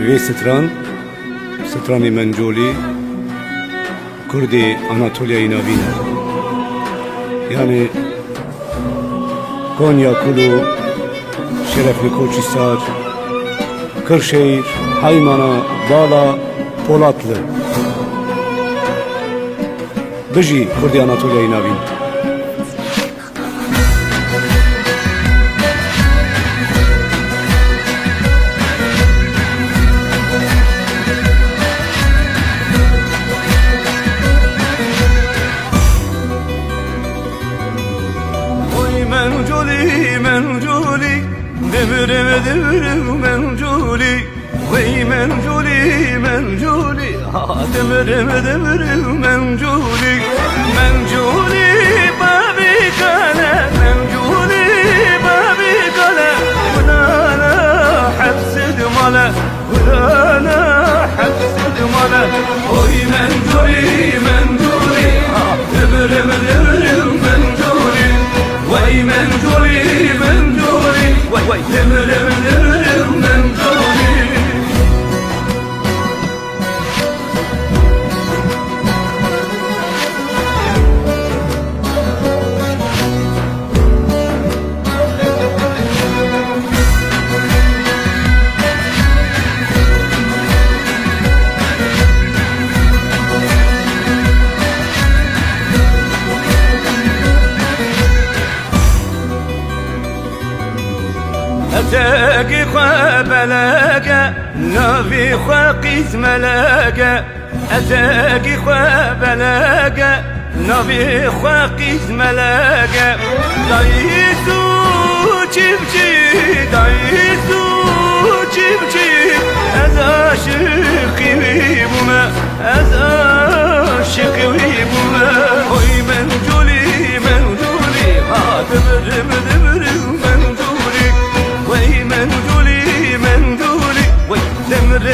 وی سترانی منجولی کردی آناتولیای ناوینه، یعنی Konya Kulu, Şerefli Koçhisar, Kırşehir, Haymana, Bala, Polatlı. Bıji Kurdi Anatolia'yı navin. منجولي دمر منجولي وي منجولي دمر منجولي بابي كلا منجولي بابي كلا ولا لا حبس دملا ولا لا حبس دملا وي منجولي دمر منجولي وي منجولي وي دمر منجولي أتاقي خوا بلاقة نافي خوا قيس ملاقة أتاقي خوا بلاقة نافي خوا قيس ملاقة دايسو تشبشي دايسو تشبشي أذا شقي ويبوما أذا شقي ويبوما وي منجولي دمر منجولي وي منجولي وي دمر